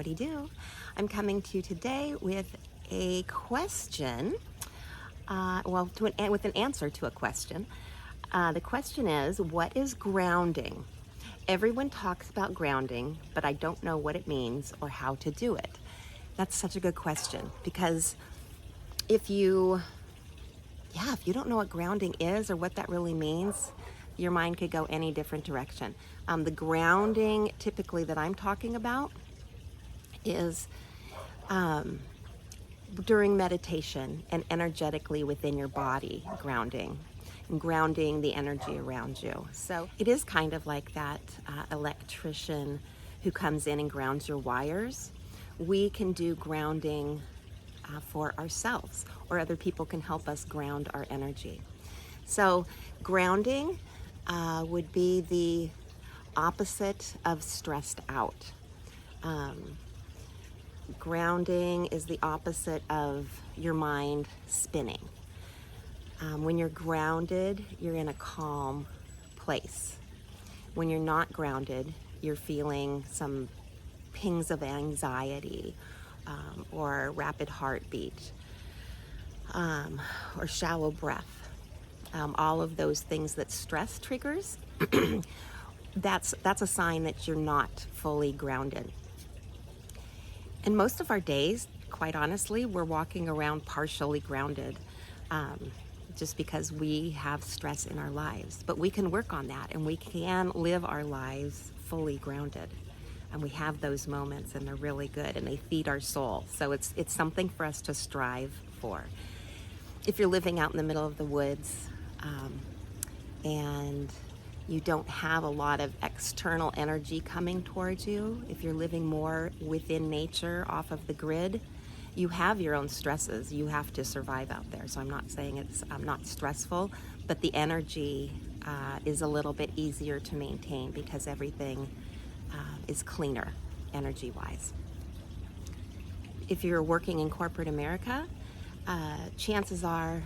Howdy do. I'm coming to you today with a question, with an answer to a question. The question is, what is grounding? Everyone talks about grounding, but I don't know what it means or how to do it. That's such a good question, because if you don't know what grounding is or what that really means, your mind could go any different direction. The grounding typically that I'm talking about is during meditation and energetically within your body, grounding and grounding the energy around you. So it is kind of like that electrician who comes in and grounds your wires. We can do grounding for ourselves, or other people can help us ground our energy. So grounding would be the opposite of stressed out. Grounding is the opposite of your mind spinning. When you're grounded, you're in a calm place. When you're not grounded, you're feeling some pings of anxiety, or rapid heartbeat, or shallow breath. All of those things that stress triggers, that's a sign that you're not fully grounded. And most of our days, quite honestly, we're walking around partially grounded, just because we have stress in our lives. But we can work on that, and we can live our lives fully grounded. And we have those moments, and they're really good, and they feed our soul. So it's something for us to strive for. If you're living out in the middle of the woods, and you don't have a lot of external energy coming towards you, if you're living more within nature, off of the grid, you have your own stresses. You have to survive out there. So I'm not saying it's not stressful, but the energy is a little bit easier to maintain because everything is cleaner energy-wise. If you're working in corporate America, chances are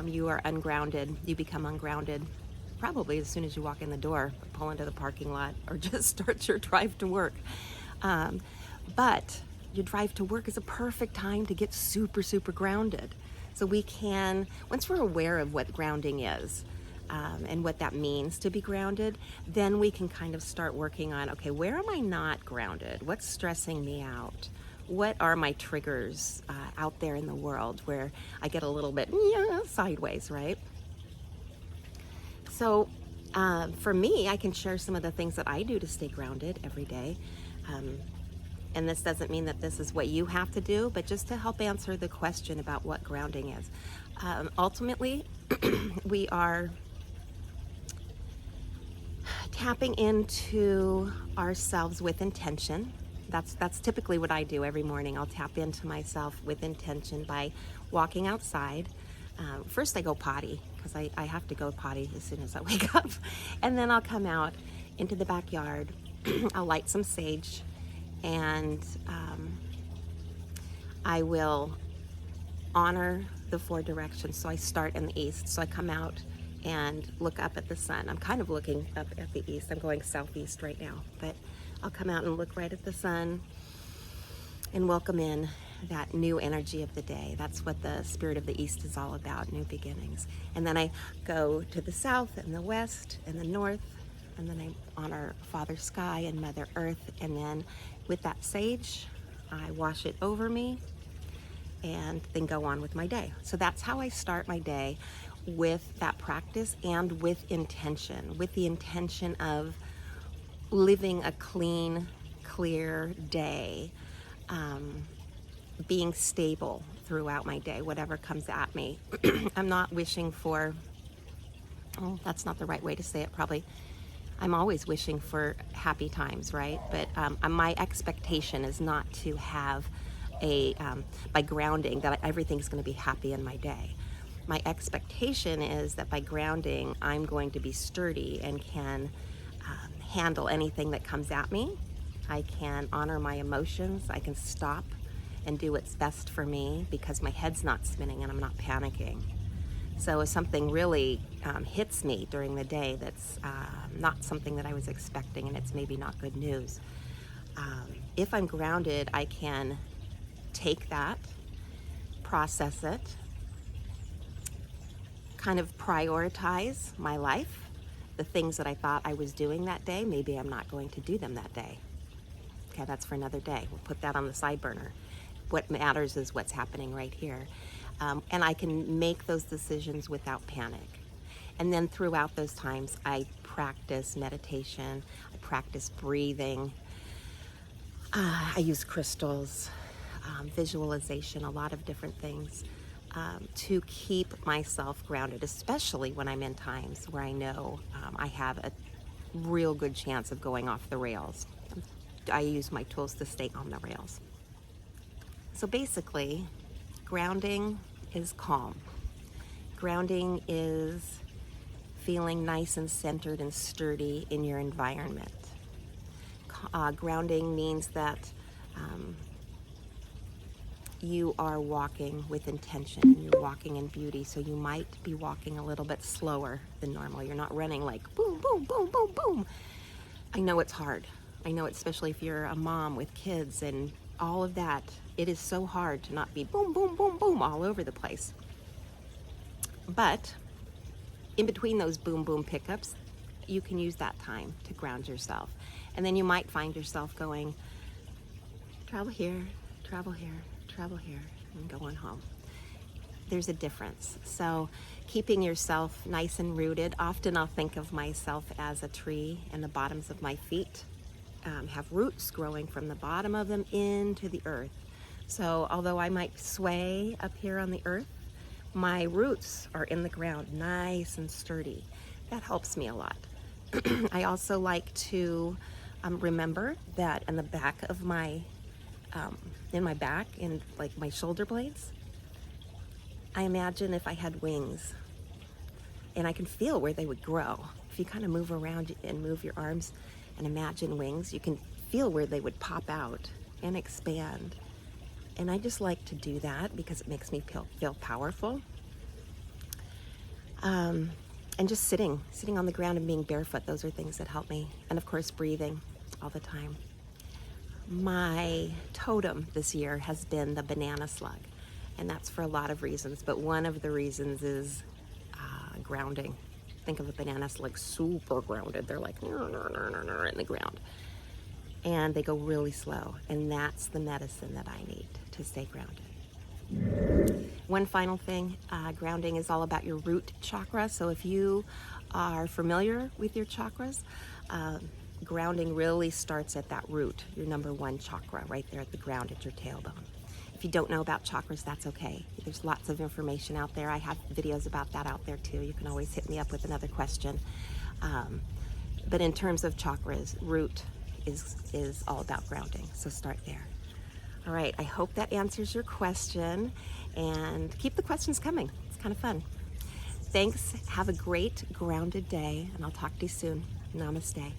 you are ungrounded. You become ungrounded probably as soon as you walk in the door, pull into the parking lot, or just start your drive to work. But your drive to work is a perfect time to get super, super grounded. So we can, once we're aware of what grounding is, and what that means to be grounded, then we can kind of start working on, okay, where am I not grounded? What's stressing me out? What are my triggers out there in the world where I get a little bit sideways, right? So for me, I can share some of the things that I do to stay grounded every day. And this doesn't mean that this is what you have to do, but just to help answer the question about what grounding is. Ultimately, we are tapping into ourselves with intention. That's typically what I do every morning. I'll tap into myself with intention by walking outside. First I go potty, because I have to go potty as soon as I wake up. And then I'll come out into the backyard. I'll light some sage, and I will honor the four directions. So I start in the east. So I come out and look up at the sun. I'm kind of looking up at the east. I'm going southeast right now, but I'll come out and look right at the sun and welcome in that new energy of the day. That's what the spirit of the east is all about, new beginnings. And then I go to the south and the west and the north, and then I honor Father Sky and Mother Earth. And then with that sage, I wash it over me and then go on with my day. So that's how I start my day, with that practice and with intention, with the intention of living a clean, clear day, being stable throughout my day, whatever comes at me. I'm not wishing for, that's not the right way to say it probably. I'm always wishing for happy times, right? But my expectation is not to have by grounding, that everything's going to be happy in my day. My expectation is that by grounding, I'm going to be sturdy and can handle anything that comes at me. I can honor my emotions. I can stop and do what's best for me because my head's not spinning and I'm not panicking. So if something really hits me during the day that's not something that I was expecting, and it's maybe not good news, If I'm grounded, I can take that, process it, kind of prioritize my life. The things that I thought I was doing that day, maybe I'm not going to do them that day. Okay, that's for another day. We'll put that on the side burner. What matters is what's happening right here. And I can make those decisions without panic. And then throughout those times, I practice meditation, I practice breathing, I use crystals, visualization, a lot of different things to keep myself grounded, especially when I'm in times where I know I have a real good chance of going off the rails. I use my tools to stay on the rails. So basically, grounding is calm. Grounding is feeling nice and centered and sturdy in your environment. Grounding means that you are walking with intention and you're walking in beauty, so you might be walking a little bit slower than normal. You're not running like boom, boom, boom, boom, boom. I know it's hard. I know, especially if you're a mom with kids and all of that, it is so hard to not be boom, boom, boom, boom all over the place. But in between those boom, boom pickups, you can use that time to ground yourself. And then you might find yourself going, travel here, travel here, travel here, and go on home. There's a difference. So keeping yourself nice and rooted, often I'll think of myself as a tree, and the bottoms of my feet have roots growing from the bottom of them into the earth. So although I might sway up here on the earth, my roots are in the ground, nice and sturdy. That helps me a lot. I also like to remember that in the back of my, in my back, in like my shoulder blades, I imagine if I had wings, and I can feel where they would grow. If you kind of move around and move your arms and imagine wings, you can feel where they would pop out and expand. And I just like to do that because it makes me feel powerful. And just sitting on the ground and being barefoot, those are things that help me. And of course, breathing all the time. My totem this year has been the banana slug. And that's for a lot of reasons, but one of the reasons is grounding. Think of a banana slug, super grounded. They're like in the ground. And they go really slow. And that's the medicine that I need to stay grounded. One final thing, grounding is all about your root chakra. So if you are familiar with your chakras, grounding really starts at that root, your number one chakra, right there at the ground at your tailbone. If you don't know about chakras, that's okay. There's lots of information out there. I have videos about that out there too. You can always hit me up with another question. But in terms of chakras, root is all about grounding. So start there. All right, I hope that answers your question, and keep the questions coming. It's kind of fun. Thanks. Have a great grounded day, and I'll talk to you soon. Namaste.